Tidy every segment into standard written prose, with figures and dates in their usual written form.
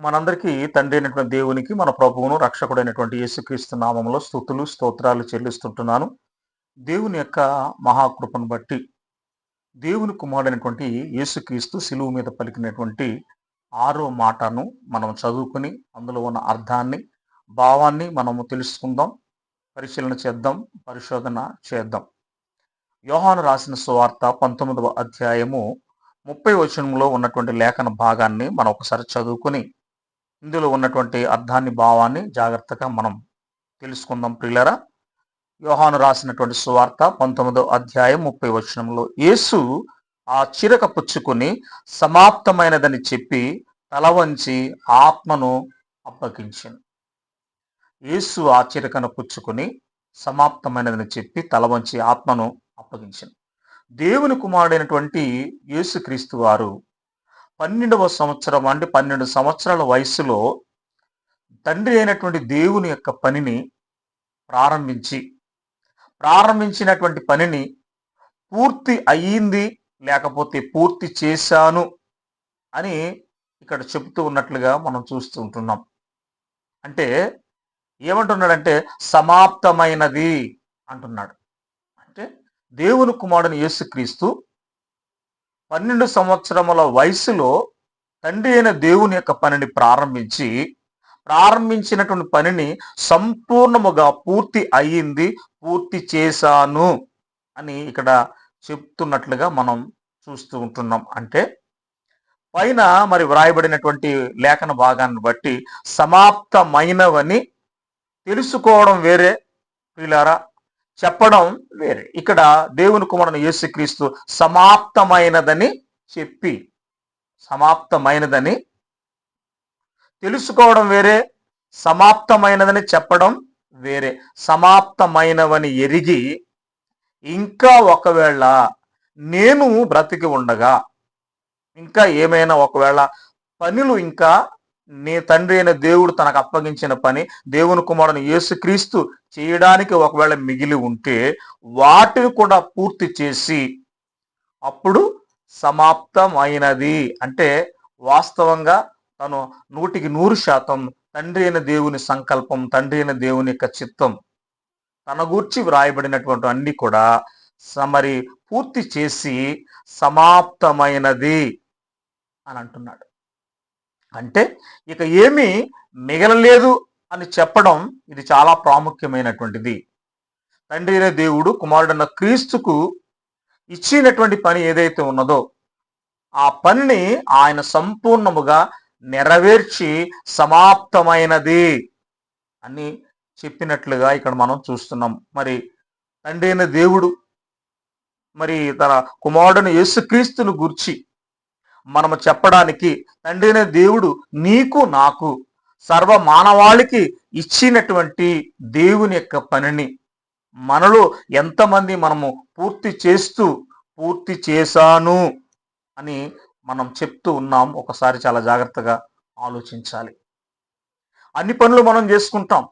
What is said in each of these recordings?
మనందరికీ తండ్రి అయినటువంటి దేవునికి, మన ప్రభువును రక్షకుడైనటువంటి యేసుక్రీస్తు నామములో స్తుతులు స్తోత్రాలు చెల్లిస్తుంటున్నాను. దేవుని యొక్క మహాకృపను బట్టి దేవుని కుమారుడైనటువంటి యేసుక్రీస్తు శిలువ మీద పలికినటువంటి ఆరో మాటను మనం చదువుకుని అందులో ఉన్న అర్థాన్ని, భావాన్ని మనము తెలుసుకుందాం, పరిశీలన చేద్దాం, పరిశోధన చేద్దాం. యోహాను రాసిన సువార్త 19వ అధ్యాయము 30 వచనంలో ఉన్నటువంటి లేఖన భాగాన్ని మనం ఒకసారి చదువుకుని ఇందులో ఉన్నటువంటి అర్థాన్ని, భావాన్ని జాగ్రత్తగా మనం తెలుసుకుందాం ప్రియులరా. యోహాను రాసినటువంటి సువార్త 19వ అధ్యాయం 30 వచనంలో, యేసు ఆ చిరక పుచ్చుకుని సమాప్తమైనదని చెప్పి తల వంచి ఆత్మను అప్పగించెను. యేసు ఆ చిరకను పుచ్చుకుని సమాప్తమైనదని చెప్పి తల వంచి ఆత్మను అప్పగించెను. దేవుని కుమారుడైనటువంటి యేసుక్రీస్తు వారు 12వ సంవత్సరం అంటే 12 సంవత్సరాల వయసులో తండ్రి అయినటువంటి దేవుని యొక్క పనిని ప్రారంభించినటువంటి పనిని పూర్తి అయ్యింది, లేకపోతే పూర్తి చేశాను అని ఇక్కడ చెబుతూ ఉన్నట్లుగా మనం చూస్తూ ఉంటున్నాం. అంటే ఏమంటున్నాడంటే సమాప్తమైనది అంటున్నాడు. అంటే దేవుని కుమారుని యేసుక్రీస్తు 12 సంవత్సరముల వయసులో తండ్రి అయిన దేవుని యొక్క పనిని ప్రారంభించినటువంటి పనిని సంపూర్ణముగా పూర్తి అయ్యింది, పూర్తి చేశాను అని ఇక్కడ చెప్తున్నట్లుగా మనం చూస్తూ ఉంటున్నాం. అంటే పైన మరి వ్రాయబడినటువంటి లేఖన భాగాన్ని బట్టి సమాప్తమైనవని తెలుసుకోవడం వేరే ప్రియులారా, చెప్పడం వేరే. ఇక్కడ దేవుని కుమారుని యేసుక్రీస్తు సమాప్తమైనదని చెప్పి, సమాప్తమైనదని తెలుసుకోవడం వేరే, సమాప్తమైనదని చెప్పడం వేరే. సమాప్తమైనవని ఎరిగి ఇంకా ఒకవేళ నేను బ్రతికి ఉండగా ఇంకా ఏమైనా ఒకవేళ పనులు ఇంకా నీ తండ్రి అయిన దేవుడు తనకు అప్పగించిన పని దేవుని కుమారుని యేసుక్రీస్తు చేయడానికి ఒకవేళ మిగిలి ఉంటే వాటిని కూడా పూర్తి చేసి అప్పుడు సమాప్తమైనది అంటే వాస్తవంగా తను 100% తండ్రి అయిన దేవుని సంకల్పం, తండ్రి అయిన దేవుని యొక్క చిత్తం, తన గూర్చి వ్రాయబడినటువంటి అన్ని కూడా మరి పూర్తి చేసి సమాప్తమైనది అని అంటున్నాడు. అంటే ఇక ఏమీ మిగలలేదు అని చెప్పడం ఇది చాలా ప్రాముఖ్యమైనటువంటిది. తండ్రి అయిన దేవుడు కుమారుడన్న క్రీస్తుకు ఇచ్చినటువంటి పని ఏదైతే ఉన్నదో ఆ పనిని ఆయన సంపూర్ణముగా నెరవేర్చి సమాప్తమైనది అని చెప్పినట్లుగా ఇక్కడ మనం చూస్తున్నాం. మరి తండ్రి అయిన దేవుడు మరి తన కుమారుడైన యేసుక్రీస్తును గూర్చి మనము చెప్పడానికి తండ్రి అయిన దేవుడు నీకు నాకు సర్వ మానవాళికి ఇచ్చినటువంటి దేవుని యొక్క పనిని మనలో ఎంతమంది మనము పూర్తి చేశాను అని మనం చెప్తూ ఉన్నాం. ఒకసారి చాలా జాగ్రత్తగా ఆలోచించాలి. అన్ని పనులు మనం చేసుకుంటాం,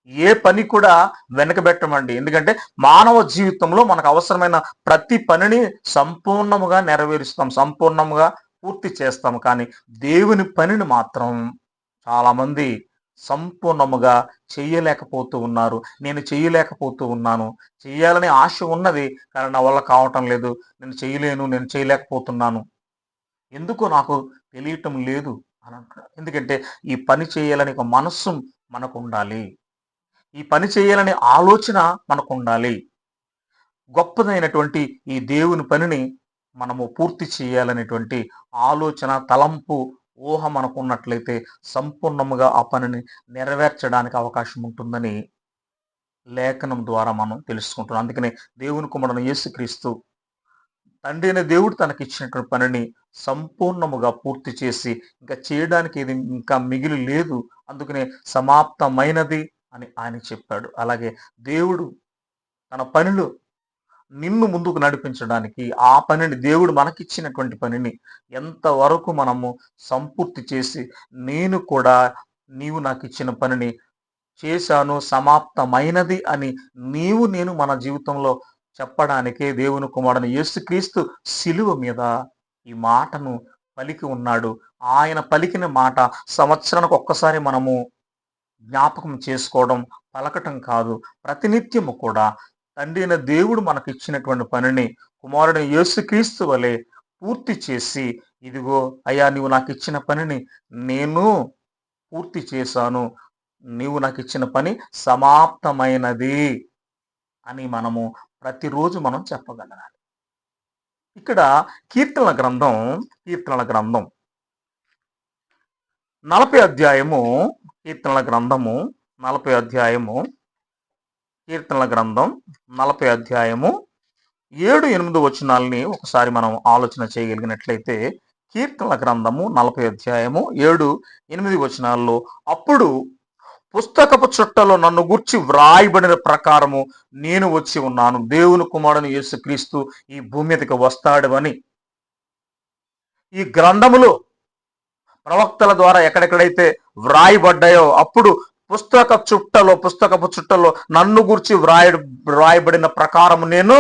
ఏ పని కూడా వెనకబెట్టమండి. ఎందుకంటే మానవ జీవితంలో మనకు అవసరమైన ప్రతి పనిని సంపూర్ణముగా నెరవేరుస్తాం, సంపూర్ణముగా పూర్తి చేస్తాం. కానీ దేవుని పనిని మాత్రం చాలామంది సంపూర్ణముగా చెయ్యలేకపోతూ ఉన్నారు. నేను చెయ్యలేకపోతూ ఉన్నాను, చెయ్యాలనే ఆశ ఉన్నది కానీ నా వల్ల కావటం లేదు, నేను చేయలేకపోతున్నాను, ఎందుకో నాకు తెలియటం లేదు అని అంటున్నాడు. ఎందుకంటే ఈ పని చేయాలని ఒక మనస్సు మనకు ఉండాలి, ఈ పని చేయాలనే ఆలోచన మనకు ఉండాలి. గొప్పదైనటువంటి ఈ దేవుని పనిని మనము పూర్తి చేయాలనేటువంటి ఆలోచన, తలంపు, ఊహ మనకు ఉన్నట్లయితే సంపూర్ణముగా ఆ పనిని నెరవేర్చడానికి అవకాశం ఉంటుందని లేఖనం ద్వారా మనం తెలుసుకుంటున్నాం. అందుకనే దేవుని కుమారుడు యేసుక్రీస్తు తండ్రి అయిన దేవుడు తనకి ఇచ్చినటువంటి పనిని సంపూర్ణముగా పూర్తి చేసి ఇంకా చేయడానికి ఇది ఇంకా మిగిలి లేదు, అందుకనే సమాప్తమైనది అని ఆయన చెప్పాడు. అలాగే దేవుడు తన పనిలో నిన్ను ముందుకు నడిపించడానికి ఆ పనిని, దేవుడు మనకిచ్చినటువంటి పనిని ఎంతవరకు మనము సంపూర్తి చేసి నేను కూడా నీవు నాకు ఇచ్చిన పనిని చేశాను, సమాప్తమైనది అని నేను మన జీవితంలో చెప్పడానికే దేవుని కుమారుని యేసుక్రీస్తు శిలువ మీద ఈ మాటను పలికి ఉన్నాడు. ఆయన పలికిన మాట సంవత్సరానికి ఒక్కసారి మనము జ్ఞాపకం చేసుకోవడం, పలకటం కాదు. ప్రతినిత్యము కూడా తండ్రి అయిన దేవుడు మనకిచ్చినటువంటి పనిని కుమారుడైన యేసుక్రీస్తు వలె పూర్తి చేసి, ఇదిగో అయ్యా నీవు నాకిచ్చిన పనిని నేను పూర్తి చేశాను. నీవు నాకిచ్చిన పని సమాప్తమైనది అని మనము ప్రతిరోజు మనం చెప్పగలగాలి. ఇక్కడ కీర్తనల గ్రంథం 40 అధ్యాయము, కీర్తనల గ్రంథము 40 అధ్యాయము, కీర్తనల గ్రంథం 40 అధ్యాయము 7-8 వచనాలని ఒకసారి మనం ఆలోచన చేయగలిగినట్లయితే, కీర్తనల గ్రంథము 40 అధ్యాయము 7-8 వచనాల్లో, అప్పుడు పుస్తకపు చుట్టలో నన్ను గూర్చి వ్రాయబడిన ప్రకారము నేను వచ్చి ఉన్నాను. దేవుని కుమారుని యేసుక్రీస్తు ఈ భూమి మీదకి వస్తాడు అని ఈ గ్రంథములు ప్రవక్తల ద్వారా ఎక్కడెక్కడైతే వ్రాయబడ్డాయో, అప్పుడు పుస్తకపు చుట్టలో నన్ను గూర్చి వ్రాయబడిన ప్రకారము నేను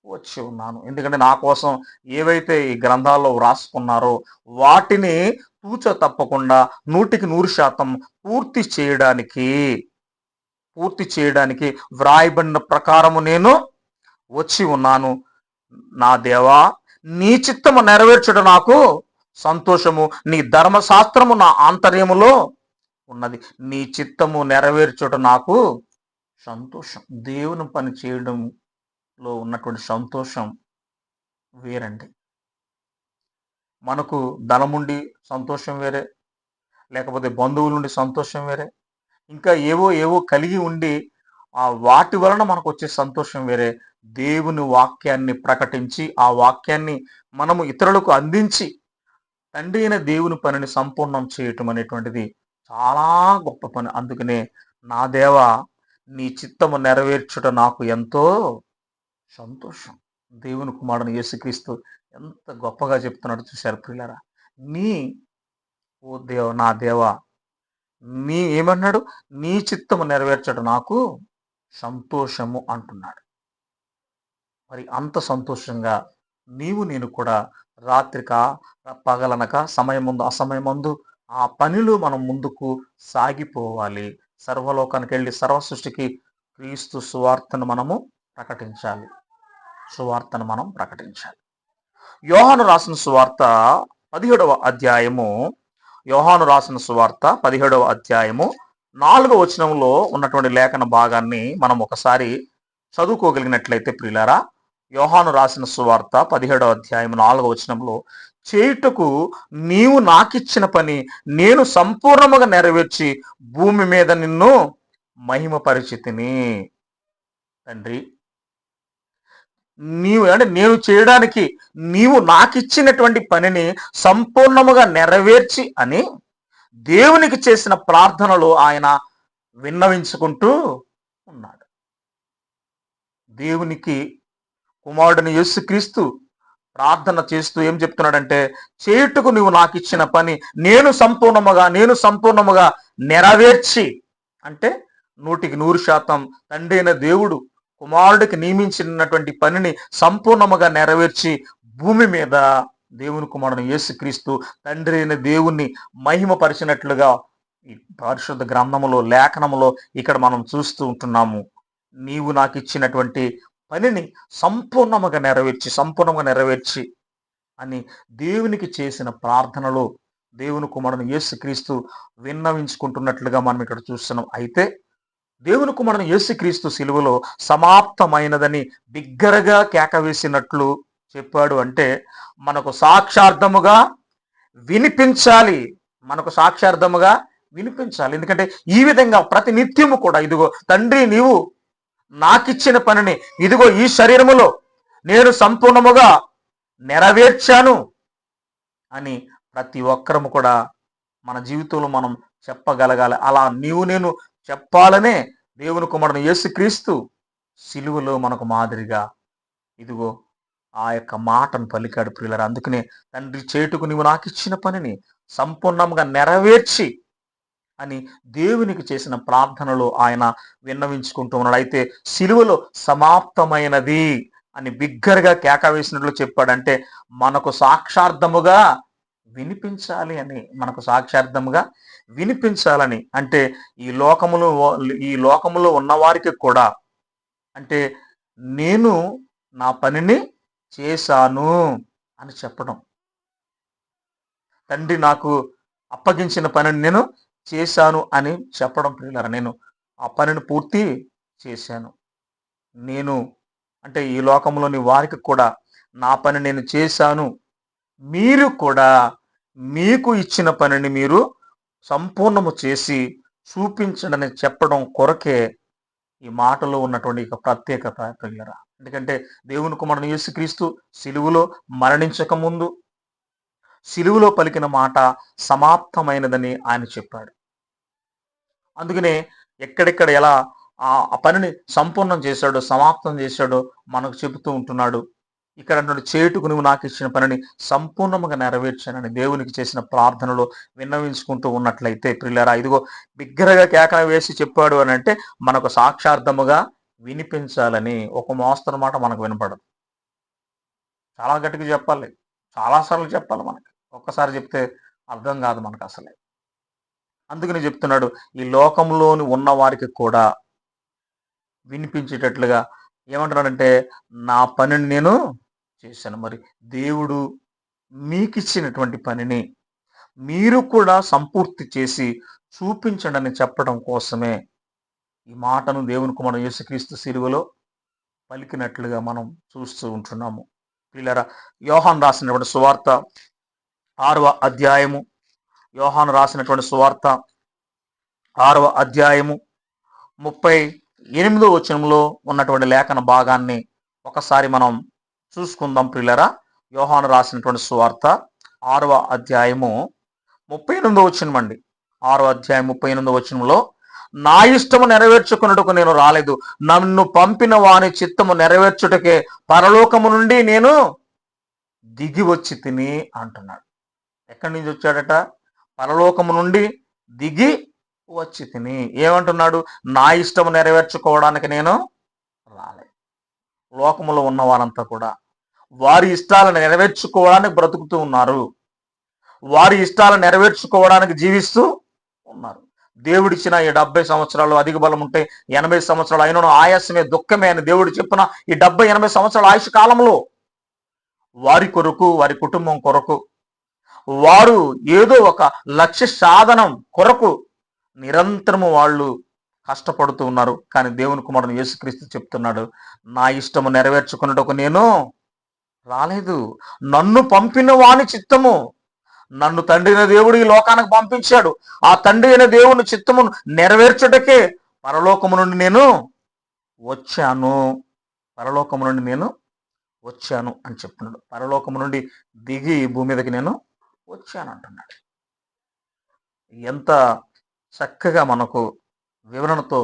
వచ్చి ఉన్నాను. ఎందుకంటే నా కోసం ఏవైతే ఈ గ్రంథాల్లో వ్రాసుకున్నారో వాటిని తూచ తప్పకుండా 100% పూర్తి చేయడానికి వ్రాయబడిన ప్రకారము నేను వచ్చి ఉన్నాను. నా దేవా, నీ చిత్తము నెరవేర్చుట నాకు సంతోషము, నీ ధర్మశాస్త్రము నా ఆంతర్యములో ఉన్నది. నీ చిత్తము నెరవేర్చుట నాకు సంతోషం. దేవుని పని చేయడంలో ఉన్నటువంటి సంతోషం వేరండి. మనకు ధనముండి సంతోషం వేరే, లేకపోతే బంధువుల నుండి సంతోషం వేరే, ఇంకా ఏవో కలిగి ఉండి వాటి వలన మనకు వచ్చే సంతోషం వేరే. దేవుని వాక్యాన్ని ప్రకటించి ఆ వాక్యాన్ని మనము ఇతరులకు అందించి తండ్రి అయిన దేవుని పనిని సంపూర్ణం చేయటం అనేటువంటిది చాలా గొప్ప పని. అందుకనే నా దేవా, నీ చిత్తము నెరవేర్చుట నాకు ఎంతో సంతోషం. దేవుని కుమారుని యేసుక్రీస్తు ఎంత గొప్పగా చెప్తున్నాడు చూశారు ప్రియులారా. నా దేవా, నీ ఏమన్నాడు? నీ చిత్తము నెరవేర్చడం నాకు సంతోషము అంటున్నాడు. మరి అంత సంతోషంగా నేను కూడా రాత్రిక పగలనక సమయముందు అసమయమందు ఆ పనిలో మనం ముందుకు సాగిపోవాలి. సర్వలోకానికి వెళ్ళి సర్వ సృష్టికి క్రీస్తు సువార్తను మనం ప్రకటించాలి. యోహాను రాసిన సువార్త 17వ అధ్యాయము, 4వ వచనంలో ఉన్నటువంటి లేఖన భాగాన్ని మనం ఒకసారి చదువుకోగలిగినట్లయితే ప్రియులారా, యోహాను రాసిన సువార్త 17వ అధ్యాయం 4వ వచనంలో, చేయుటకు నీవు నాకిచ్చిన పని నేను సంపూర్ణముగా నెరవేర్చి భూమి మీద నిన్ను మహిమపరిచితిని. తండ్రి, నేను చేయడానికి నీవు నాకిచ్చినటువంటి పనిని సంపూర్ణముగా నెరవేర్చి అని దేవునికి చేసిన ప్రార్థనలో ఆయన విన్నవించుకుంటూ ఉన్నాడు. దేవునికి కుమారుడిని యేసుక్రీస్తు ప్రార్థన చేస్తూ ఏం చెప్తున్నాడంటే, చేయుటకు నువ్వు నాకు ఇచ్చిన పని నేను సంపూర్ణముగా నెరవేర్చి, అంటే 100% తండ్రి అయిన దేవుడు కుమారుడికి నియమించినటువంటి పనిని సంపూర్ణముగా నెరవేర్చి భూమి మీద దేవుని కుమారుని యేసుక్రీస్తు తండ్రి అయిన దేవుణ్ణి మహిమపరిచినట్లుగా ఈ పరిశుద్ధ గ్రంథములో లేఖనములో ఇక్కడ మనం చూస్తూ ఉంటున్నాము. నీవు నాకు ఇచ్చినటువంటి పనిని సంపూర్ణంగా నెరవేర్చి అని దేవునికి చేసిన ప్రార్థనలో దేవుని కుమారుని యేసుక్రీస్తు విన్నవించుకుంటున్నట్లుగా మనం ఇక్కడ చూస్తున్నాం. అయితే దేవుని కుమారుని యేసుక్రీస్తు సిలువలో సమాప్తమైనదని బిగ్గరగా కేకవేసినట్లు చెప్పాడు. అంటే మనకు సాక్షార్థముగా వినిపించాలి. ఎందుకంటే ఈ విధంగా ప్రతి నిత్యము కూడా, ఇదిగో తండ్రి నీవు నాకిచ్చిన పనిని ఇదిగో ఈ శరీరములో నేను సంపూర్ణముగా నెరవేర్చాను అని ప్రతి ఒక్కరము కూడా మన జీవితంలో మనం చెప్పగలగాలి. అలా నేను చెప్పాలనే దేవుని కుమారుని యేసుక్రీస్తు సిలువలో మనకు మాదిరిగా ఇదిగో ఆ యొక్క మాటను పలికాడు ప్రియులారా. అందుకనే తండ్రి, చేటుకు నీవు నాకు ఇచ్చిన పనిని సంపూర్ణంగా నెరవేర్చి అని దేవునికి చేసిన ప్రార్థనలో ఆయన విన్నవించుకుంటూ ఉన్నాడు. అయితే సిలువలో సమాప్తమైనది అని బిగ్గరగా కేక వేసినట్లు చెప్పాడంటే మనకు సాక్షార్థముగా వినిపించాలి అని, మనకు సాక్షార్థముగా వినిపించాలని. అంటే ఈ లోకములో ఉన్న వారికి కూడా, అంటే నేను నా పనిని చేశాను అని చెప్పడం. తండ్రి నాకు అప్పగించిన పనిని నేను చేశాను అని చెప్పడం ప్రియులారా. నేను ఆ పనిని పూర్తి చేశాను. నేను అంటే ఈ లోకంలోని వారికి కూడా నా పని నేను చేశాను. మీరు కూడా మీకు ఇచ్చిన పనిని మీరు సంపూర్ణము చేసి చూపించడని చెప్పడం కొరకే ఈ మాటలో ఉన్నటువంటి ఒక ప్రత్యేకత ప్రియులారా. ఎందుకంటే దేవుని కుమారుడు యేసుక్రీస్తు సిలువలో మరణించక ముందు సిలువలో పలికిన మాట సమాప్తమైనదని ఆయన చెప్పాడు. అందుకనే ఎక్కడెక్కడ ఎలా ఆ పనిని సంపూర్ణం చేశాడో, సమాప్తం చేశాడో మనకు చెబుతూ ఉంటున్నాడు. ఇక్కడ అంటున్నాడు, చేటుకు నువ్వు నాకు ఇచ్చిన పనిని సంపూర్ణంగా నెరవేర్చానని దేవునికి చేసిన ప్రార్థనలో విన్నవించుకుంటూ ఉన్నట్లయితే ప్రియులారా, ఇదిగో బిగ్గరగా కేకన వేసి చెప్పాడు అని అంటే మనకు సాక్షార్థముగా వినిపించాలని. ఒక మోస్తరు మాట మనకు వినపడదు, చాలా గట్టిగా చెప్పాలి, చాలాసార్లు చెప్పాలి. మనకి ఒక్కసారి చెప్తే అర్థం కాదు మనకు అసలే. అందుకని చెప్తున్నాడు, ఈ లోకంలోని ఉన్న వారికి కూడా వినిపించేటట్లుగా ఏమంటున్నాడంటే నా పనిని నేను చేశాను. మరి దేవుడు మీకు ఇచ్చినటువంటి పనిని మీరు కూడా సంపూర్తి చేసి చూపించండి అని చెప్పడం కోసమే ఈ మాటను దేవుని కుమారుడు యేసుక్రీస్తు సిలువలో పలికినట్లుగా మనం చూస్తూ ఉంటున్నాము. పిల్లరా, యోహాను రాసినటువంటి సువార్త 6వ అధ్యాయము, యోహాను రాసినటువంటి సువార్త 6వ అధ్యాయము 38వ వచనంలో ఉన్నటువంటి లేఖన భాగాన్ని ఒకసారి మనం చూసుకుందాం ప్రియులరా. యోహాను రాసినటువంటి సువార్త 6వ అధ్యాయము 38వ వచనం అండి. 6వ అధ్యాయం 38వ వచనంలో, నా ఇష్టము నెరవేర్చుకున్నట్టుకు నేను రాలేదు, నన్ను పంపిన వాని చిత్తము నెరవేర్చుటకే పరలోకము నుండి నేను దిగి వచ్చి తిని అంటున్నాడు. ఎక్కడి నుంచి వచ్చాడట? పరలోకము నుండి దిగి వచ్చి తిని. ఏమంటున్నాడు? నా ఇష్టము నెరవేర్చుకోవడానికి నేను రాలేదు. లోకములో ఉన్న వారంతా కూడా వారి ఇష్టాలను నెరవేర్చుకోవడానికి బ్రతుకుతూ ఉన్నారు, వారి ఇష్టాలను నెరవేర్చుకోవడానికి జీవిస్తూ ఉన్నారు. దేవుడిచ్చిన ఈ 70 సంవత్సరాలు అధిక బలం ఉంటే 80 సంవత్సరాలు అయినను ఆయాసమే దుఃఖమే అని దేవుడు చెప్పిన ఈ 70-80 సంవత్సరాల ఆయుష్ కాలంలో వారి కొరకు, వారి కుటుంబం కొరకు, వారు ఏదో ఒక లక్ష్య సాధనం కొరకు నిరంతరము వాళ్ళు కష్టపడుతూ ఉన్నారు. కానీ దేవుని కుమారుడు యేసుక్రీస్తు చెప్తున్నాడు, నా ఇష్టము నెరవేర్చుకున్నట్టుకు నేను రాలేదు, నన్ను పంపిన వాని చిత్తము, నన్ను తండ్రి అయిన దేవుడు ఈ లోకానికి పంపించాడు, ఆ తండ్రి అయిన దేవుని చిత్తమును నెరవేర్చుటకే పరలోకము నుండి నేను వచ్చాను, పరలోకము నుండి నేను వచ్చాను అని చెప్తున్నాడు. పరలోకము నుండి దిగి భూమి మీదకి నేను వచ్చాను అంటున్నాడు. ఎంత చక్కగా మనకు వివరణతో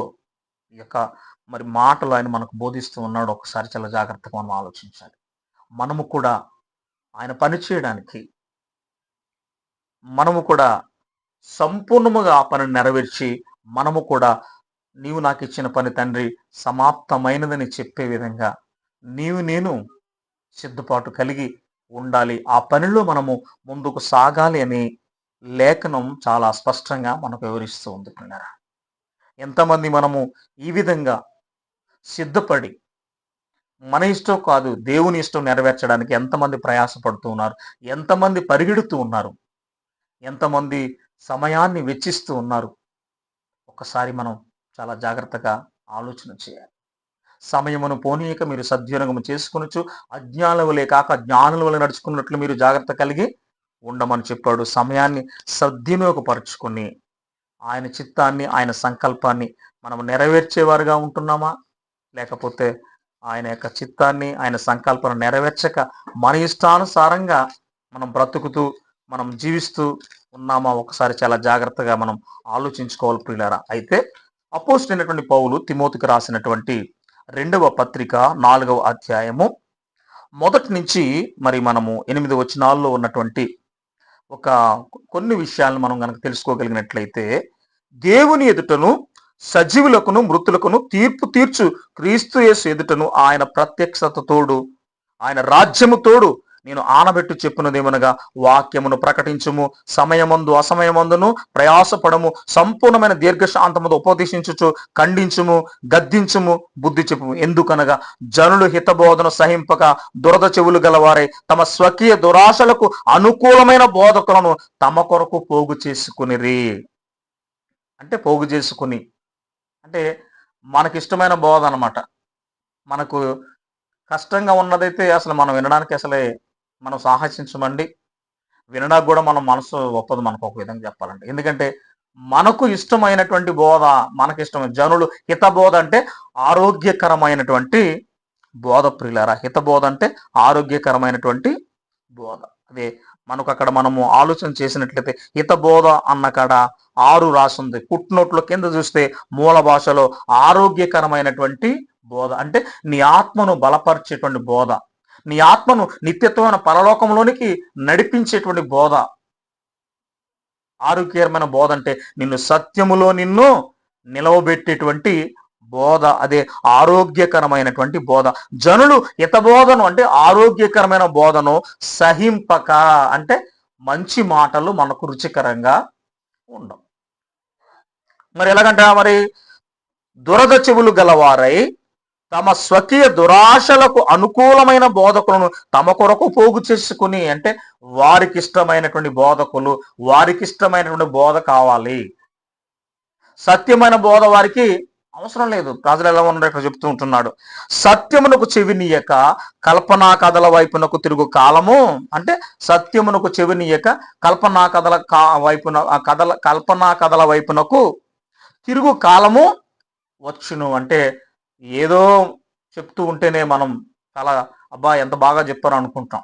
ఈ యొక్క మరి మాటలు ఆయన మనకు బోధిస్తూ ఉన్నాడు. ఒకసారి చాలా జాగ్రత్తగా మనం ఆలోచించాలి. మనము కూడా ఆయన పని చేయడానికి, మనము కూడా సంపూర్ణముగా ఆ పనిని నెరవేర్చి, మనము కూడా నీవు నాకు ఇచ్చిన పని తండ్రి సమాప్తమైనదని చెప్పే విధంగా నేను సిద్ధపాటు కలిగి ఉండాలి. ఆ పనిలో మనము ముందుకు సాగాలి అని లేఖనం చాలా స్పష్టంగా మనకు వివరిస్తూ ఉంది. ఎంతమంది మనము ఈ విధంగా సిద్ధపడి మన ఇష్టం కాదు దేవుని ఇష్టం నెరవేర్చడానికి ఎంతమంది ప్రయాసపడుతూ ఉన్నారు, ఎంతమంది పరిగెడుతూ ఉన్నారు, ఎంతమంది సమయాన్ని వెచ్చిస్తూ ఉన్నారు. ఒకసారి మనం చాలా జాగ్రత్తగా ఆలోచన చేయాలి. సమయమును పోనీయక మీరు సద్వినియోగము చేసుకొనొచ్చు, అజ్ఞానుల వలె కాక జ్ఞానుల వలె నడుచుకున్నట్లు మీరు జాగ్రత్త కలిగి ఉండమని చెప్పాడు. సమయాన్ని సద్వినియోగపరుచుకొని ఆయన చిత్తాన్ని, ఆయన సంకల్పాన్ని మనం నెరవేర్చేవారుగా ఉంటున్నామా, లేకపోతే ఆయన యొక్క చిత్తాన్ని, ఆయన సంకల్పాన్ని నెరవేర్చక మన ఇష్టానుసారంగా మనం బ్రతుకుతూ, మనం జీవిస్తూ ఉన్నామా? ఒకసారి చాలా జాగ్రత్తగా మనం ఆలోచించుకోవాలి ప్రియులారా. అయితే అపోస్తలుడైనటువంటి పౌలు తిమోతికి రాసినటువంటి 2వ పత్రిక 4వ అధ్యాయము 1 నుంచి మరి మనము 8 వచనాల్లో ఉన్నటువంటి కొన్ని విషయాలను మనం కనుక తెలుసుకోగలిగినట్లయితే, దేవుని ఎదుటను సజీవులకును మృతులకును తీర్పు తీర్చు క్రీస్తు యేసు ఎదుటను ఆయన ప్రత్యక్షత తోడు, ఆయన రాజ్యము తోడు నేను ఆనబెట్టు చెప్పున్నదేమనగా, వాక్యమును ప్రకటించుము, సమయమందు అసమయమందును ప్రయాసపడము, సంపూర్ణమైన దీర్ఘశాంతముతో ఉపదేశించుచు, ఖండించుము, గద్దించుము, బుద్ధి చెప్పుము. ఎందుకనగా జనులు హితబోధన సహింపక దురద చెవులు గలవారై తమ స్వకీయ దురాశలకు అనుకూలమైన బోధకులను తమ కొరకు పోగు చేసుకునిరి. అంటే పోగు చేసుకుని అంటే మనకిష్టమైన బోధ అనమాట. మనకు కష్టంగా ఉన్నదైతే అసలు మనం వినడానికి మనం సాహసించమండి. వినడానికి కూడా మనం మనసు ఒప్పదు, మనకు ఒక విధంగా చెప్పాలంటే. ఎందుకంటే మనకు ఇష్టమైనటువంటి బోధ, మనకిష్టమైన జనులు హితబోధ అంటే ఆరోగ్యకరమైనటువంటి బోధ. ప్రియులారా, హితబోధ అంటే ఆరోగ్యకరమైనటువంటి బోధ. అదే మనకు అక్కడ మనము ఆలోచన చేసినట్లయితే హితబోధ అన్న కాడ 6 రాసుంది. పుట్నోట్లో కింద చూస్తే మూల భాషలో ఆరోగ్యకరమైనటువంటి బోధ అంటే నీ ఆత్మను బలపరిచేటువంటి బోధ, నీ ఆత్మను నిత్యత్వమైన పరలోకంలోనికి నడిపించేటువంటి బోధ. ఆరోగ్యకరమైన బోధ అంటే నిన్ను సత్యములో నిలవబెట్టేటువంటి బోధ. అదే ఆరోగ్యకరమైనటువంటి బోధ. జనులు హితబోధను అంటే ఆరోగ్యకరమైన బోధను సహింపక అంటే మంచి మాటలు మనకు రుచికరంగా ఉండవు. మరి ఎలాగంట, మరి దురద చెవులు గలవారై తమ స్వకీయ దురాశలకు అనుకూలమైన బోధకులను తమ కొరకు పోగు చేసుకుని, అంటే వారికి ఇష్టమైనటువంటి బోధకులు, వారికి ఇష్టమైనటువంటి బోధ కావాలి. సత్యమైన బోధ వారికి అవసరం లేదు. ప్రజలు ఎలా ఉన్నారు ఇక్కడ చెప్తూ ఉంటున్నాడు. సత్యమునకు చెవినీయక కల్పనా కథల వైపునకు తిరుగు కాలము, అంటే సత్యమునకు చెవినీయక కల్పనా కథల వైపునకు తిరుగు కాలము వచ్చును. అంటే ఏదో చెప్తూ ఉంటేనే మనం చాలా అబ్బా ఎంత బాగా చెప్పారు అనుకుంటాం.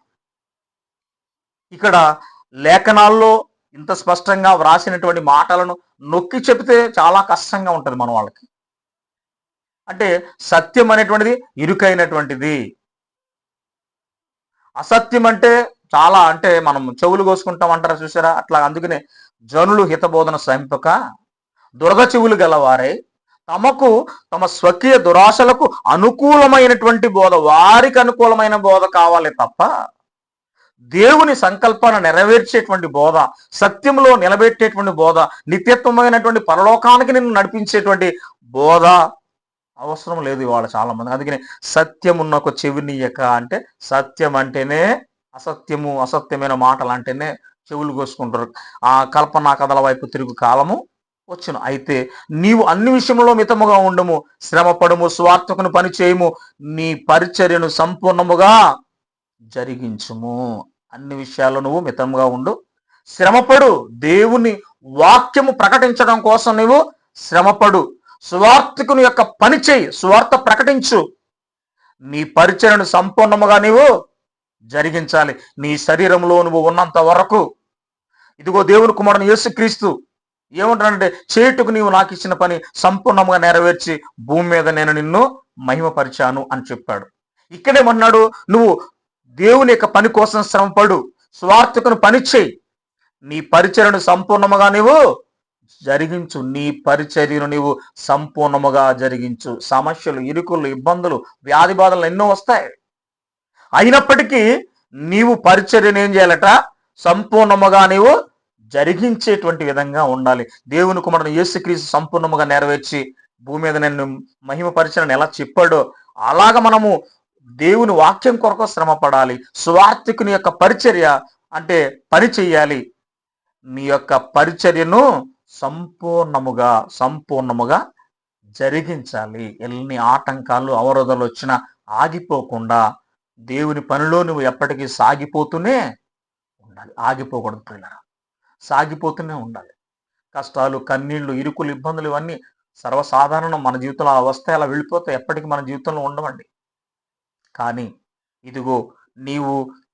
ఇక్కడ లేఖనాల్లో ఇంత స్పష్టంగా వ్రాసినటువంటి మాటలను నొక్కి చెబితే చాలా కష్టంగా ఉంటుంది మన వాళ్ళకి. అంటే సత్యం అనేటువంటిది ఇరుకైనటువంటిది, అసత్యం అంటే చాలా, అంటే మనం చెవులు కోసుకుంటాం అంటారా చూసారా, అట్లా. అందుకనే జనులు హితబోధన సహింపక దురద చెవులు గలవారై తమకు తమ స్వకీయ దురాశలకు అనుకూలమైనటువంటి బోధ, వారికి అనుకూలమైన బోధ కావాలి తప్ప దేవుని సంకల్పాన్ని నెరవేర్చేటువంటి బోధ, సత్యంలో నిలబెట్టేటువంటి బోధ, నిత్యత్వమైనటువంటి పరలోకానికి నిన్ను నడిపించేటువంటి బోధ అవసరం లేదు ఇవాళ చాలా మంది. అందుకని సత్యమున్నకు చెవినీయక, అంటే సత్యం అంటేనే అసత్యము, అసత్యమైన మాటలు అంటేనే చెవులు కోసుకుంటారు. ఆ కల్పనా కథల వైపు తిరుగు కాలము వచ్చును. అయితే నీవు అన్ని విషయంలో మితముగా ఉండము, శ్రమపడము, స్వార్థకును పని చేయము, నీ పరిచర్యను సంపూర్ణముగా జరిగించుము. అన్ని విషయాల్లో నువ్వు మితంగా ఉండు, శ్రమపడు. దేవుని వాక్యము ప్రకటించడం కోసం నువ్వు శ్రమపడు. సువార్తికుని యొక్క పని చేయి, సువార్త ప్రకటించు. నీ పరిచర్యను సంపూర్ణముగా నీవు జరిగించాలి. నీ శరీరంలో నువ్వు ఉన్నంత వరకు. ఇదిగో దేవుని కుమారుని యేసుక్రీస్తు ఏమంటాడంటే, చేటుకు నీవు నాకు ఇచ్చిన పని సంపూర్ణంగా నెరవేర్చి భూమి మీద నేను నిన్ను మహిమపరిచాను అని చెప్పాడు. ఇక్కడేమన్నాడు, నువ్వు దేవుని యొక్క పని కోసం శ్రమపడు, స్వార్థకును పని చేయి, నీ పరిచర్యను సంపూర్ణముగా నీవు జరిగించు. నీ పరిచర్యను నీవు సంపూర్ణముగా జరిగించు. సమస్యలు, ఇరుకులు, ఇబ్బందులు, వ్యాధి బాధలు ఎన్నో వస్తాయి. అయినప్పటికీ నీవు పరిచర్యను ఏం చేయాలట, సంపూర్ణముగా నీవు జరిగించేటువంటి విధంగా ఉండాలి. దేవుని కుమారుడు యేసుక్రీస్తు సంపూర్ణముగా నెరవేర్చి భూమి మీద నేను మహిమపరిచని ఎలా చెప్పాడో అలాగ మనము దేవుని వాక్యం కొరకు శ్రమ పడాలి. సువార్తికుని యొక్క పరిచర్య అంటే పని చెయ్యాలి. నీ యొక్క పరిచర్యను సంపూర్ణముగా జరిగించాలి. ఎన్ని ఆటంకాలు, అవరోధాలు వచ్చినా ఆగిపోకుండా దేవుని పనిలో నువ్వు ఎప్పటికీ సాగిపోతూనే ఉండాలి. ఆగిపోకూడదు పిల్లరా, సాగిపోతూనే ఉండాలి. కష్టాలు, కన్నీళ్లు, ఇరుకులు, ఇబ్బందులు ఇవన్నీ సర్వసాధారణం. మన జీవితంలో ఆ వస్తాయి, అలా వెళ్ళిపోతే ఎప్పటికీ మన జీవితంలో ఉండవండి. కానీ ఇదిగో నీవు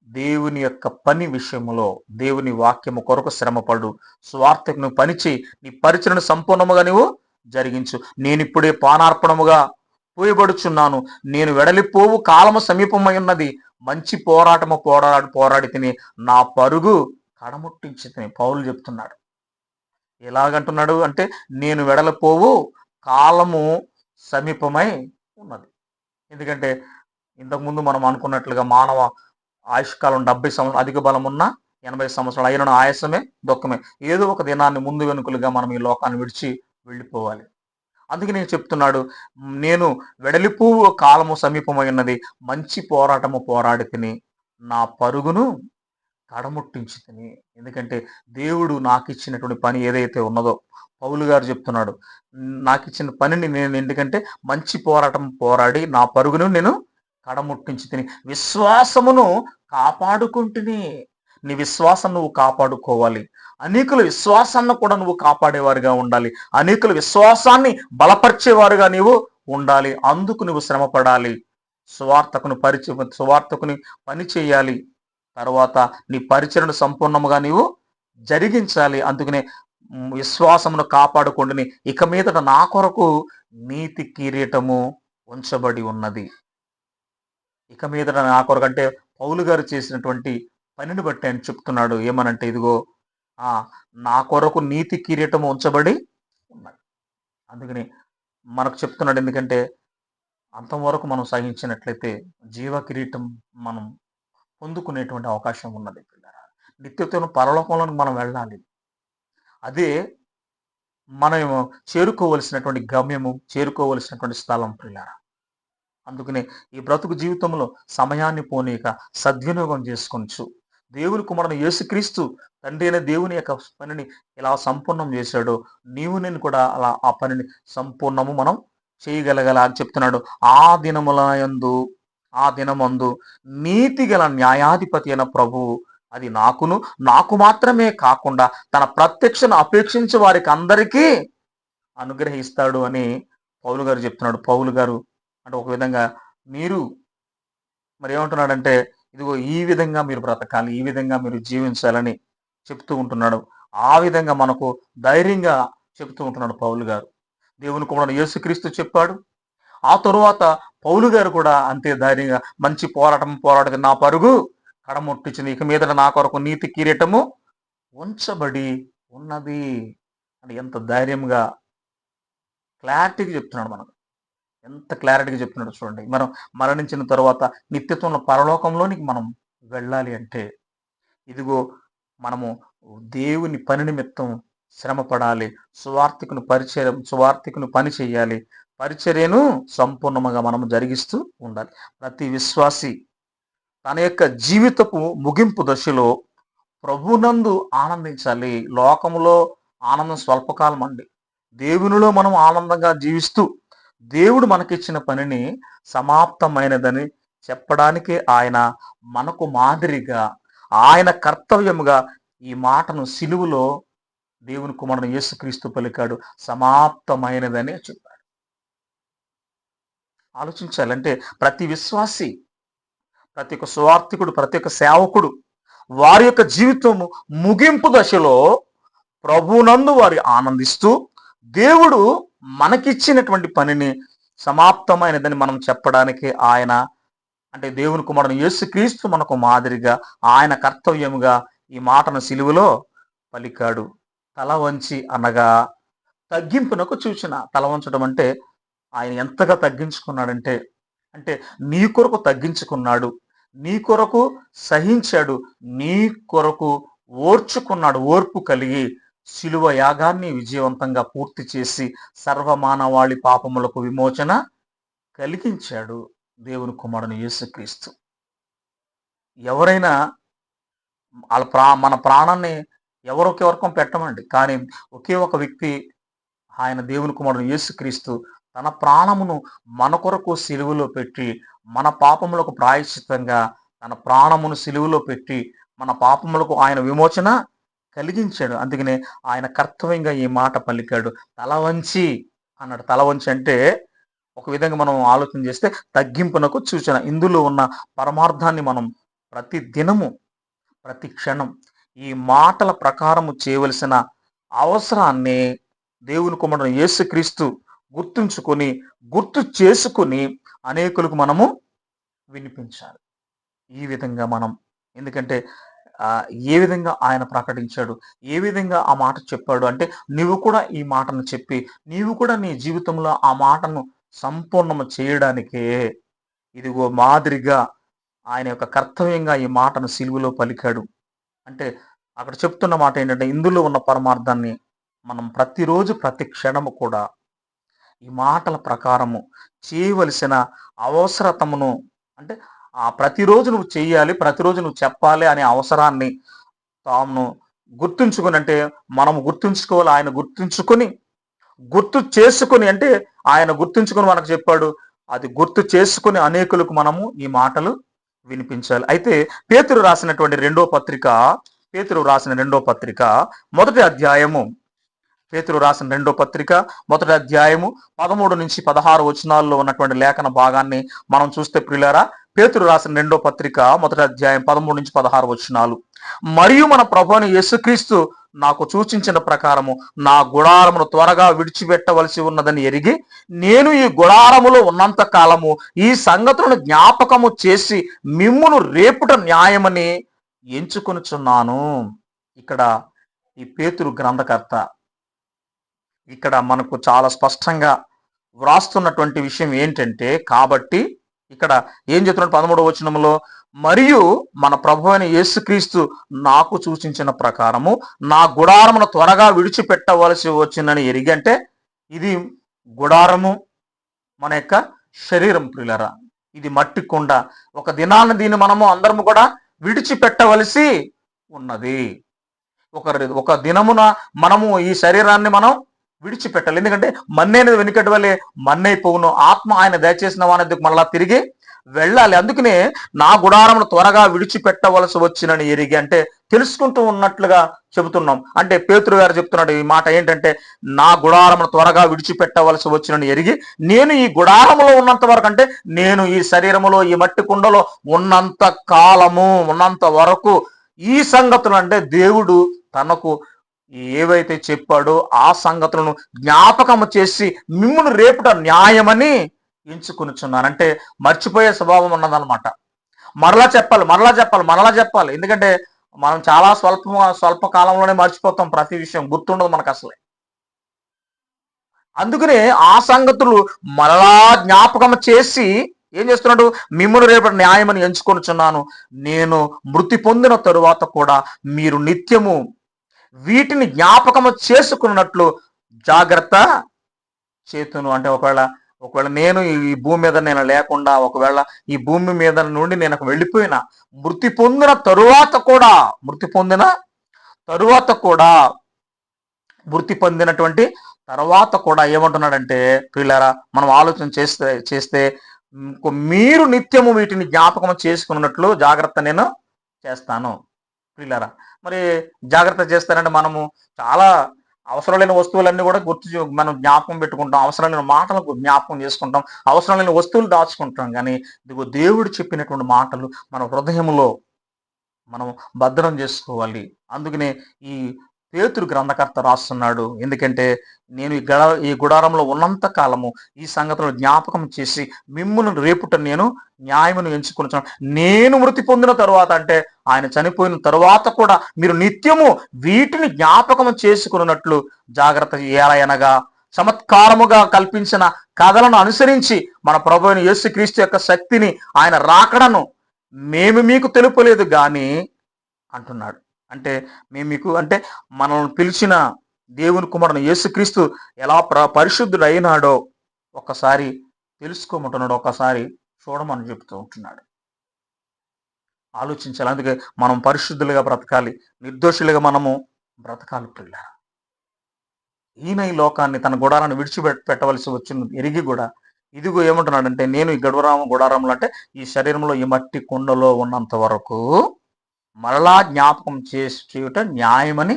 దేవుని యొక్క పని విషయంలో దేవుని వాక్యము కొరకు శ్రమపడు, స్వార్థకు నువ్వు పనిచేయి, నీ పరిచయను సంపూర్ణముగా నువ్వు జరిగించు. నేనిప్పుడే పానార్పణముగా పోయబడుచున్నాను, నేను వెడలిపోవు కాలము సమీపమై ఉన్నది, మంచి పోరాటము పోరాడి తిని నా పరుగు కడముట్టించి తిని. పౌలు చెప్తున్నాడు. ఎలాగంటున్నాడు అంటే, నేను వెడలిపోవు కాలము సమీపమై ఉన్నది. ఎందుకంటే ఇంతకుముందు మనం అనుకున్నట్లుగా మానవ ఆయుష్కాలం 70 సంవత్సరాలు, అధిక బలం ఉన్న 80 సంవత్సరాలు అయిన ఆయాసమే దుఃఖమే. ఏదో ఒక దినాన్ని ముందు వెనుకలుగా మనం ఈ లోకాన్ని విడిచి వెళ్ళిపోవాలి. అందుకే నేను చెప్తున్నాడు, నేను వెడలిపు కాలము సమీపమైనది, మంచి పోరాటము పోరాడి తిని, నా పరుగును కడముట్టించి తిని. ఎందుకంటే దేవుడు నాకు ఇచ్చినటువంటి పని ఏదైతే ఉన్నదో, పౌలు గారు చెప్తున్నాడు, నాకు ఇచ్చిన పనిని నేను ఎందుకంటే మంచి పోరాటం పోరాడి నా పరుగును నేను కడముట్టించి తిని విశ్వాసమును కాపాడుకుంటుని. నీ విశ్వాసం నువ్వు కాపాడుకోవాలి. అనేకుల విశ్వాసాన్ని కూడా నువ్వు కాపాడేవారుగా ఉండాలి. అనేకుల విశ్వాసాన్ని బలపరిచేవారుగా నీవు ఉండాలి. అందుకు నువ్వు శ్రమ పడాలి. సువార్తకుని పని చేయాలి. తర్వాత నీ పరిచయను సంపూర్ణముగా నీవు జరిగించాలి. అందుకనే విశ్వాసమును కాపాడుకుంటుని ఇక మీదట నా కొరకు నీతి కిరీటము ఉంచబడి ఉన్నది. ఇక మీదట నా కొరకు అంటే పౌలు గారు చేసినటువంటి పనిని బట్టి ఆయన చెప్తున్నాడు. ఏమనంటే, ఇదిగో నా కొరకు నీతి కిరీటము ఉంచబడి ఉన్నది. అందుకని మనకు చెప్తున్నాడు. ఎందుకంటే అంతవరకు మనం సహించినట్లయితే జీవ కిరీటం మనం పొందుకునేటువంటి అవకాశం ఉన్నది. నిత్యత్వం పరలోకంలోకి మనం వెళ్ళాలి. అదే మనం చేరుకోవలసినటువంటి గమ్యము, చేరుకోవలసినటువంటి స్థలం పిల్లారా. అందుకనే ఈ బ్రతుకు జీవితంలో సమయాన్ని పోనీక సద్వినియోగం చేసుకొనచ్చు. దేవుని కుమారుడు యేసుక్రీస్తు తండ్రి అయిన దేవుని యొక్క పనిని ఇలా సంపూర్ణం చేశాడో, నీవు నేను కూడా అలా ఆ పనిని సంపూర్ణము మనం చేయగలగల అని చెప్తున్నాడు. ఆ దినమందు నీతి గల న్యాయాధిపతి అయిన ప్రభువు అది నాకు మాత్రమే కాకుండా తన ప్రత్యక్షను అపేక్షించే వారికి అందరికీ అనుగ్రహిస్తాడు అని పౌలు గారు చెప్తున్నాడు. పౌలు గారు అంటే ఒక విధంగా మీరు మరి ఏమంటున్నాడంటే, ఇదిగో ఈ విధంగా మీరు బ్రతకాలి, ఈ విధంగా మీరు జీవించాలని చెప్తూ ఉంటున్నాడు. ఆ విధంగా మనకు ధైర్యంగా చెప్తూ ఉంటున్నాడు పౌలు గారు. దేవుని కుమారుడు యేసుక్రీస్తు చెప్పాడు. ఆ తరువాత పౌలు గారు కూడా అంతే ధైర్యంగా మంచి పోరాటం నా పరుగు కడముట్టించింది, ఇక మీద నా కొరకు నీతి కిరీటము ఉంచబడి ఉన్నది అని ఎంత ధైర్యంగా క్లారిటీగా చెప్తున్నాడు. మనకు ఎంత క్లారిటీగా చెప్తున్నాడు చూడండి. మనం మరణించిన తర్వాత నిత్యత్వంలో పరలోకంలోనికి మనం వెళ్ళాలి అంటే, ఇదిగో మనము దేవుని పని నిమిత్తం శ్రమ పడాలి. సువార్తికుని పని చేయాలి. పరిచర్యను సంపూర్ణంగా మనము జరిగిస్తూ ఉండాలి. ప్రతి విశ్వాసి తన యొక్క జీవితపు ముగింపు దశలో ప్రభునందు ఆనందించాలి. లోకములో ఆనందం స్వల్పకాలం అండి. దేవునిలో మనం ఆనందంగా జీవిస్తూ దేవుడు మనకిచ్చిన పనిని సమాప్తమైనదని చెప్పడానికే ఆయన మనకు మాదిరిగా, ఆయన కర్తవ్యముగా ఈ మాటను సిలువలో దేవుని కుమారుడు యేసుక్రీస్తు పలికాడు. సమాప్తమైనదని చెప్పాడు. ఆలోచించాలంటే ప్రతి విశ్వాసి, ప్రతి ఒక్క సువార్థికుడు, ప్రతి ఒక్క సేవకుడు వారి యొక్క జీవితము ముగింపు దశలో ప్రభునందు వారి ఆనందిస్తూ దేవుడు మనకిచ్చినటువంటి పనిని సమాప్తమైనదని మనం చెప్పడానికి ఆయన అంటే దేవుని కుమారుడు యేసుక్రీస్తు మనకు మాదిరిగా, ఆయన కర్తవ్యముగా ఈ మాటను సిలువలో పలికాడు. తల వంచి అనగా తగ్గింపునకు సూచన. తల వంచడం అంటే ఆయన ఎంతగా తగ్గించుకున్నాడంటే, అంటే నీ కొరకు తగ్గించుకున్నాడు, నీ కొరకు సహించాడు, నీ కొరకు ఓర్చుకున్నాడు. ఓర్పు కలిగి శిలువ యాగాన్ని విజయవంతంగా పూర్తి చేసి సర్వమానవాళి పాపములకు విమోచన కలిగించాడు దేవుని కుమారుని యేసుక్రీస్తు. ఎవరైనా మన ప్రాణాన్ని ఎవరికొరకం పెట్టమండి, కానీ ఒకే ఒక వ్యక్తి, ఆయన దేవుని కుమారుడు యేసుక్రీస్తు తన ప్రాణమును మన కొరకు సిలువలో పెట్టి, మన పాపములకు ప్రాయశ్చిత్తంగా తన ప్రాణమును సిలువలో పెట్టి మన పాపములకు ఆయన విమోచన కలిగించాడు. అందుకనే ఆయన కర్తవ్యంగా ఈ మాట పలికాడు. తల వంచి అన్నాడు. తల వంచి అంటే ఒక విధంగా మనం ఆలోచన చేస్తే తగ్గింపునకు సూచన. ఇందులో ఉన్న పరమార్థాన్ని మనం ప్రతి దినము, ప్రతి క్షణం ఈ మాటల ప్రకారము చేయవలసిన అవసరాన్ని దేవుని కుమారుడు యేసుక్రీస్తు గుర్తు చేసుకుని అనేకులకు మనము వినిపించాలి. ఈ విధంగా మనం, ఎందుకంటే ఏ విధంగా ఆయన ప్రకటించాడు, ఏ విధంగా ఆ మాట చెప్పాడు అంటే, నీవు కూడా ఈ మాటను చెప్పి నీవు కూడా నీ జీవితంలో ఆ మాటను సంపూర్ణము చేయడానికే ఇదిగో మాదిరిగా ఆయన యొక్క కర్తవ్యంగా ఈ మాటను సిలువలో పలికాడు. అంటే అక్కడ చెప్తున్న మాట ఏంటంటే, ఇందులో ఉన్న పరమార్థాన్ని మనం ప్రతిరోజు ప్రతి క్షణము కూడా ఈ మాటల ప్రకారము చేయవలసిన అవసరతమును, అంటే ప్రతిరోజు నువ్వు చెయ్యాలి, ప్రతిరోజు నువ్వు చెప్పాలి అనే అవసరాన్ని తాను గుర్తుంచుకొని, అంటే మనం గుర్తుంచుకోవాలి, ఆయన గుర్తుంచుకొని, గుర్తు చేసుకొని, అంటే ఆయన గుర్తుంచుకొని మనకు చెప్పాడు, అది గుర్తు చేసుకొని అనేకులకు మనము ఈ మాటలు వినిపించాలి. అయితే పేతురు రాసిన రెండో పత్రిక మొదటి అధ్యాయము, పేతురు రాసిన రెండో పత్రిక మొదటి అధ్యాయము 13-16 వచనాల్లో ఉన్నటువంటి లేఖన భాగాన్ని మనం చూస్తే ప్రియులారా, పేతురు రాసిన రెండో పత్రిక మొదటి అధ్యాయం 13-16 వచనాలు. మరియు మన ప్రభువైన యేసుక్రీస్తు నాకు సూచించిన ప్రకారము నా గుడారమును త్వరగా విడిచిపెట్టవలసి ఉన్నదని ఎరిగి, నేను ఈ గుడారములో ఉన్నంత కాలము ఈ సంగతులను జ్ఞాపకము చేసి మిమ్మును రేపుట న్యాయమని ఎంచుకొనుచున్నాను. ఇక్కడ ఈ పేతురు గ్రంథకర్త ఇక్కడ మనకు చాలా స్పష్టంగా వ్రాస్తున్నటువంటి విషయం ఏంటంటే, కాబట్టి ఇక్కడ ఏం చెప్తున్నాడు 13వ వచనంలో, మరియు మన ప్రభువైన యేసుక్రీస్తు నాకు సూచించిన ప్రకారము నా గుడారమును త్వరగా విడిచిపెట్టవలసి వచ్చిందని ఎరిగి, అంటే ఇది గుడారము మన యొక్క శరీరం ప్రియులరా, ఇది మట్టి కుండ. ఒక దినాన్ని దీన్ని మనము అందరము కూడా విడిచిపెట్టవలసి ఉన్నది. ఒక దినమున మనము ఈ శరీరాన్ని మనం విడిచిపెట్టాలి. ఎందుకంటే మన్నైనది వెనుకటి వల్లే మన్నైపోవును, ఆత్మ ఆయన దయచేసిన వాని మళ్ళా తిరిగి వెళ్ళాలి. అందుకనే నా గుడారమును త్వరగా విడిచిపెట్టవలసి వచ్చినని ఎరిగి, అంటే తెలుసుకుంటూ ఉన్నట్లుగా చెబుతున్నాం. అంటే పేతురు గారు చెప్తున్నాడు ఈ మాట ఏంటంటే, నా గుడారమును త్వరగా విడిచిపెట్టవలసి వచ్చినని ఎరిగి, నేను ఈ గుడారములో ఉన్నంత వరకు, అంటే నేను ఈ శరీరములో ఈ మట్టి కుండలో ఉన్నంత కాలము, ఉన్నంత వరకు ఈ సంగతులు, అంటే దేవుడు తనకు ఏవైతే చెప్పాడో ఆ సంగతులను జ్ఞాపకము చేసి మిమ్మును రేపుట న్యాయమని ఎంచుకొనుచున్నాను. అంటే మర్చిపోయే స్వభావం ఉన్నదన్నమాట. మరలా చెప్పాలి. ఎందుకంటే మనం చాలా స్వల్ప కాలంలోనే మర్చిపోతాం, ప్రతి విషయం గుర్తుండదు మనకు అసలే. అందుకనే ఆ సంగతులు మరలా జ్ఞాపకం చేసి ఏం చేస్తున్నాడు, మిమ్మును రేపటి న్యాయమని ఎంచుకొనుచున్నాను. నేను మృతి పొందిన తరువాత కూడా మీరు నిత్యము వీటిని జ్ఞాపకము చేసుకున్నట్లు జాగ్రత్త చేతును. అంటే ఒకవేళ నేను ఈ భూమి మీద నేను లేకుండా, ఒకవేళ ఈ భూమి మీద నుండి నేను వెళ్ళిపోయినా, మృతి పొందిన తరువాత కూడా ఏమంటున్నాడంటే ప్రియులారా, మనం ఆలోచన చేస్తే మీరు నిత్యము వీటిని జ్ఞాపకం చేసుకున్నట్లు జాగ్రత్త నేను చేస్తాను. ప్రియులారా, మరి జాగ్రత్త చేస్తానంటే మనము చాలా అవసరం లేని వస్తువులన్నీ కూడా మనం జ్ఞాపకం పెట్టుకుంటాం, అవసరం లేని మాటలకు జ్ఞాపకం చేసుకుంటాం, అవసరం లేని వస్తువులు దాచుకుంటాం. కానీ ఇదిగో దేవుడు చెప్పినటువంటి మాటలు మన హృదయంలో మనం భద్రం చేసుకోవాలి. అందుకనే ఈ పేతురు గ్రంథకర్త రాస్తున్నాడు, ఎందుకంటే నేను ఈ గుడారంలో ఉన్నంత కాలము ఈ సంగతులను జ్ఞాపకం చేసి మిమ్మును రేపుట నేను న్యాయమును ఎంచుకొనుచున్నాను. నేను మృతి పొందిన తరువాత, అంటే ఆయన చనిపోయిన తరువాత కూడా మీరు నిత్యము వీటిని జ్ఞాపకం చేసుకున్నట్లు జాగ్రత్త చేయాలనగా, చమత్కారముగా కల్పించిన కథలను అనుసరించి మన ప్రభువైన యేసుక్రీస్తు యొక్క శక్తిని, ఆయన రాకడను మేము మీకు తెలుపలేదు గాని అంటున్నాడు. అంటే మేము మీకు, అంటే మనల్ని పిలిచిన దేవుని కుమారుని యేసుక్రీస్తు ఎలా పరిశుద్ధుడు అయినాడో ఒకసారి తెలుసుకోమంటున్నాడు, ఒకసారి చూడమని చెప్తూ ఉంటున్నాడు. ఆలోచించాలి. అందుకే మనం పరిశుద్ధులుగా బ్రతకాలి, నిర్దోషులుగా మనము బ్రతకాలి ప్రియులారా. ఈయన ఈ లోకాన్ని, తన గుడారాన్ని విడిచిపెట్టవలసి వచ్చింది ఎరిగి కూడా ఇదిగో ఏమంటున్నాడంటే, నేను ఈ గుడారంలో, అంటే ఈ శరీరంలో ఈ మట్టి కుండలో ఉన్నంత వరకు మరలా జ్ఞాపకం చేయుట న్యాయమని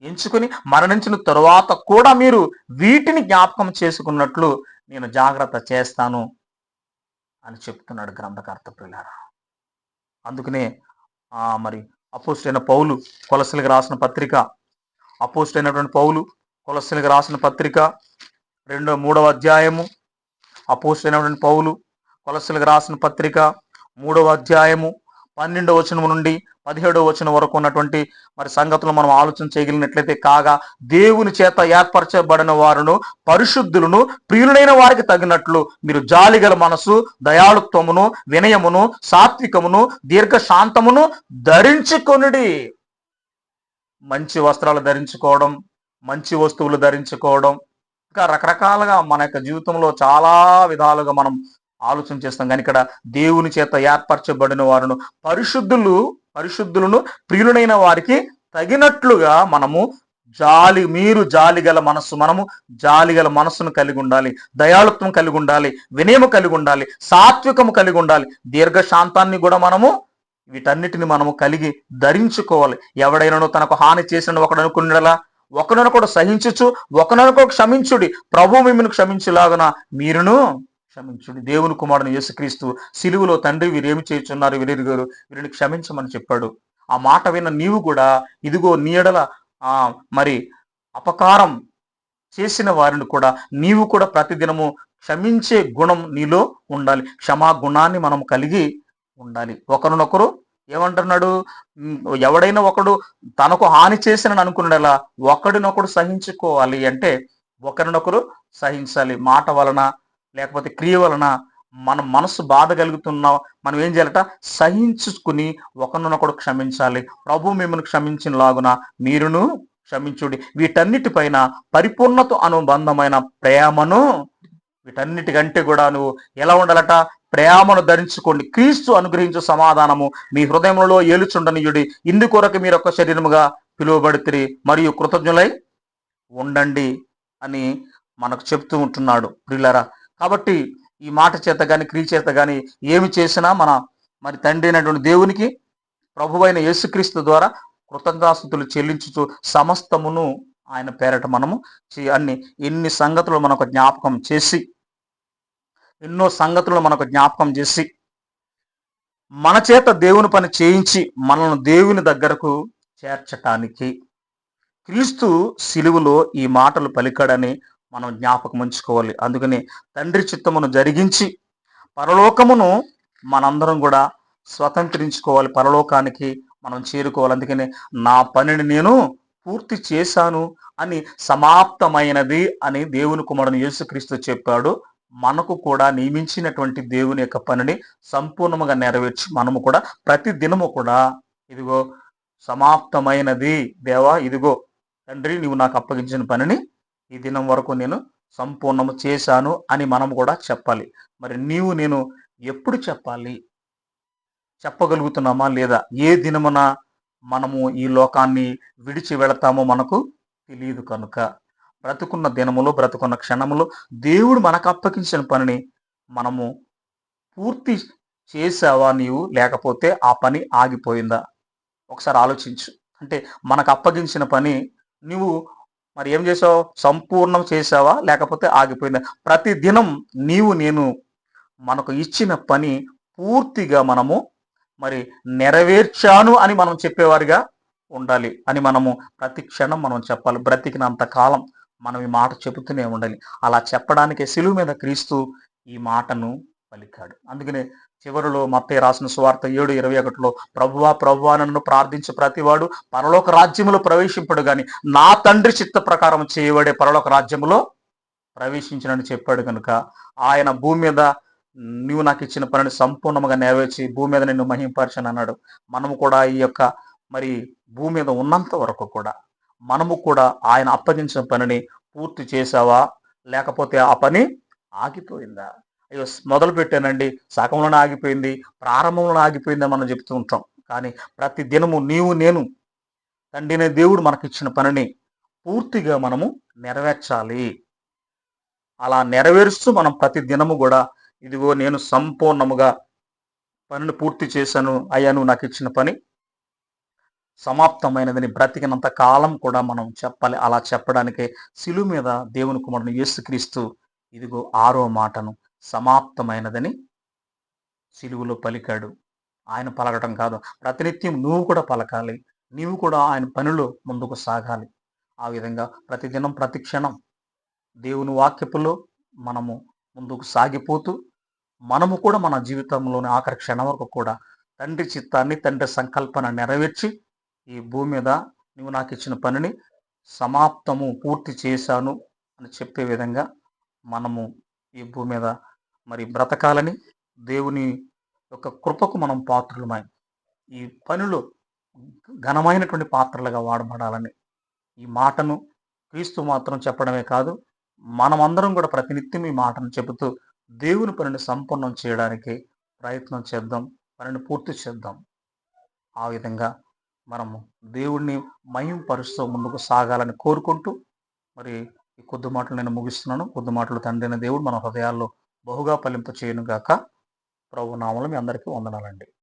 ఎంచుకుని, మరణించిన తరువాత కూడా మీరు వీటిని జ్ఞాపకం చేసుకున్నట్లు నేను జాగ్రత్త చేస్తాను అని చెప్తున్నాడు గ్రంథకర్త ప్రియులారా. అందుకనే మరి అపోస్తలుడైన పౌలు కొలస్సీలకు రాసిన పత్రిక, అపోస్తలుడైనటువంటి పౌలు కొలస్సీలకు రాసిన పత్రిక 3వ అధ్యాయము, అపోస్తలుడైనటువంటి పౌలు కొలస్సీలకు రాసిన పత్రిక 3వ అధ్యాయము 12వ వచనం నుండి 17వ వచనం వరకు ఉన్నటువంటి మరి సంగతులు మనం ఆలోచన చేయగలిగినట్లయితే, కాగా దేవుని చేత ఏర్పరచబడిన వారును పరిశుద్ధులను ప్రియులైన వారికి తగినట్లు మీరు జాలిగల మనసు, దయాళుత్వమును, వినయమును, సాత్వికమును, దీర్ఘశాంతమును ధరించుకొనుడి. మంచి వస్త్రాలు ధరించుకోవడం, మంచి వస్తువులు ధరించుకోవడం, ఇంకా రకరకాలుగా మన యొక్క జీవితంలో చాలా విధాలుగా మనం ఆలోచన చేస్తాం. కానీ ఇక్కడ దేవుని చేత ఏర్పరచబడిన వారును పరిశుద్ధులను ప్రియులైన వారికి తగినట్లుగా మనము మీరు జాలిగల మనస్సు, మనము జాలిగల మనస్సును కలిగి ఉండాలి, దయాళుత్వం కలిగి ఉండాలి, వినయము కలిగి ఉండాలి, సాత్వికము కలిగి ఉండాలి, దీర్ఘశాంతాన్ని కూడా మనము వీటన్నిటిని మనము కలిగి ధరించుకోవాలి. ఎవడైనాను తనకు హాని చేసిన ఒకడు అనుకున్నలా ఒకరినొకడు సహించుచు ఒకరినొకడు క్షమించుడి, ప్రభు మిమ్మల్ని క్షమించులాగున మీరును క్షమించుడి. దేవుని కుమారుని యేసుక్రీస్తు సిలువలో తండ్రి వీరేమి చేయుచున్నారు వీరెరుగరు, వీరిని క్షమించమని చెప్పాడు. ఆ మాట విన్న నీవు కూడా ఇదిగో నీ ఎడల మరి అపకారం చేసిన వారిని కూడా నీవు కూడా ప్రతిదినము క్షమించే గుణం నీలో ఉండాలి. క్షమా గుణాన్ని మనం కలిగి ఉండాలి. ఒకరినొకరు ఏమంటున్నాడు, ఎవడైనా ఒకడు తనకు హాని చేసిన అనుకున్నాడలా ఒకడినొకడు సహించుకోవాలి. అంటే ఒకరినొకరు సహించాలి. మాట వలన లేకపోతే క్రియ వలన మన మనసు బాధ కలుగుతున్నా మనం ఏం చేయాలట, సహించుకుని ఒకరినొకడు క్షమించాలి. ప్రభు మిమ్మల్ని క్షమించిన లాగున మీరును క్షమించుడి. వీటన్నిటిపైన పరిపూర్ణత అనుబంధమైన ప్రేమను, వీటన్నిటికంటే కూడా నువ్వు ఎలా ఉండాలట, ప్రేమను ధరించుకోండి. క్రీస్తు అనుగ్రహించు సమాధానము మీ హృదయంలో ఏలుచుండనీయుడి. ఇందుకొరకు మీరు ఒక శరీరముగా పిలువబడితిరి మరియు కృతజ్ఞులై ఉండండి అని మనకు చెప్తూ ఉంటున్నాడు ప్రియులారా. కాబట్టి ఈ మాట చేత కానీ క్రియ చేత కానీ ఏమి చేసినా మరి తండ్రి అయినటువంటి దేవునికి ప్రభువైన యేసుక్రీస్తు ద్వారా కృతజ్ఞతాస్తుతులు చెల్లించుచు సమస్తమును ఆయన పేరట మనము ఎన్ని సంగతులు మనకు జ్ఞాపకం చేసి, ఎన్నో సంగతులను మనకు జ్ఞాపకం చేసి మన చేత దేవుని పని చేయించి మనల్ని దేవుని దగ్గరకు చేర్చటానికి క్రీస్తు సిలువలో ఈ మాటలు పలికాడని మనం జ్ఞాపకం ఉంచుకోవాలి. అందుకని తండ్రి చిత్తమును జరిగించి పరలోకమును మనందరం కూడా స్వతంత్రించుకోవాలి, పరలోకానికి మనం చేరుకోవాలి. అందుకని నా పనిని నేను పూర్తి చేశాను అని, సమాప్తమైనది అని దేవుని కుమారుని యేసుక్రీస్తు చెప్పాడు. మనకు కూడా నియమించినటువంటి దేవుని యొక్క పనిని సంపూర్ణంగా నెరవేర్చి మనము కూడా ప్రతి దినము కూడా ఇదిగో సమాప్తమైనది దేవా, ఇదిగో తండ్రి నీవు నాకు అప్పగించిన పనిని ఈ దినం వరకు నేను సంపూర్ణము చేశాను అని మనము కూడా చెప్పాలి. మరి నేను ఎప్పుడు చెప్పాలి, చెప్పగలుగుతున్నామా లేదా? ఏ దినమున మనము ఈ లోకాన్ని విడిచి వెళతామో మనకు తెలియదు. కనుక బ్రతుకున్న దినములో, బ్రతుకున్న క్షణములో దేవుడు మనకు అప్పగించిన పనిని మనము పూర్తి చేసావా నీవు, లేకపోతే ఆ పని ఆగిపోయిందా? ఒకసారి ఆలోచించు. అంటే మనకు అప్పగించిన పని నువ్వు మరి ఏం చేసావు, సంపూర్ణం చేసావా లేకపోతే ఆగిపోయిందా? ప్రతి దినం నేను మనకు ఇచ్చిన పని పూర్తిగా మనము మరి నెరవేర్చాను అని మనం చెప్పేవారిగా ఉండాలి అని మనము ప్రతి క్షణం మనం చెప్పాలి. బ్రతికినంత కాలం మనం ఈ మాట చెబుతూనే ఉండాలి. అలా చెప్పడానికే సిలువ మీద క్రీస్తు ఈ మాటను పలికాడు. అందుకనే చివరిలో మత్తయి రాసిన సువార్త 7:21 ప్రభువా ప్రభువా నన్ను ప్రార్థించు ప్రతివాడు పరలోక రాజ్యములో ప్రవేశింపడు గాని నా తండ్రి చిత్త ప్రకారం చేయబడే పరలోక రాజ్యములో ప్రవేశించినని చెప్పాడు. కనుక ఆయన భూమి మీద నువ్వు నాకు ఇచ్చిన పనిని సంపూర్ణంగా నెరవేర్చి భూమి మీద నిన్ను మహింపరచని అన్నాడు. మనము కూడా ఈ యొక్క మరి భూమి మీద ఉన్నంత వరకు కూడా మనము కూడా ఆయన అప్పగించిన పనిని పూర్తి చేసావా, లేకపోతే ఆ పని ఆగిపోయిందా? అయ్యో మొదలు పెట్టానండి, సగంలోనే ఆగిపోయింది, ప్రారంభంలోనే ఆగిపోయిందని మనం చెప్తూ ఉంటాం. కానీ ప్రతి దినము నేను తండ్రినే దేవుడు మనకిచ్చిన పనిని పూర్తిగా మనము నెరవేర్చాలి. అలా నెరవేరుస్తూ మనం ప్రతి దినము కూడా ఇదిగో నేను సంపూర్ణముగా పనిని పూర్తి చేశాను అయ్యా, నువ్వు నాకు ఇచ్చిన పని సమాప్తమైనదని బ్రతికినంత కాలం కూడా మనం చెప్పాలి. అలా చెప్పడానికే సిలువ మీద దేవుని కుమారుని యేసుక్రీస్తు ఇదిగో 6వ మాటను సమాప్తమైనదని సిలువలో పలికాడు. ఆయన పలకటం కాదు, ప్రతినిత్యం నువ్వు కూడా పలకాలి, నీవు కూడా ఆయన పనిలో ముందుకు సాగాలి. ఆ విధంగా ప్రతిదినం ప్రతి క్షణం దేవుని వాక్యపులో మనము ముందుకు సాగిపోతూ మనము కూడా మన జీవితంలోని ఆఖరి క్షణం వరకు కూడా తండ్రి చిత్తాన్ని, తండ్రి సంకల్పాన్ని నెరవేర్చి ఈ భూమి మీద నువ్వు నాకు ఇచ్చిన పనిని సమాప్తము పూర్తి చేశాను అని చెప్పే విధంగా మనము ఈ భూమి మీద మరి బ్రతకాలని, దేవుని యొక్క కృపకు మనం పాత్రులమై ఈ పనిలో ఘనమైనటువంటి పాత్రలుగా వాడబడాలని ఈ మాటను క్రీస్తు మాత్రం చెప్పడమే కాదు, మనమందరం కూడా ప్రతినిత్యం ఈ మాటను చెబుతూ దేవుని పనిని సంపన్నం చేయడానికి ప్రయత్నం చేద్దాం, పనిని పూర్తి చేద్దాం. ఆ విధంగా మనము దేవుణ్ణి మహింపరుస్తూ ముందుకు సాగాలని కోరుకుంటూ మరి ఈ కొద్ది మాటలు నేను ముగిస్తున్నాను. కొద్ది మాటలు తండ్రి అయిన దేవుడు మన హృదయాల్లో బహుగా ఫలింప చేయను గాక. ప్రభు నామములో మీ అందరికీ వందనాలండి.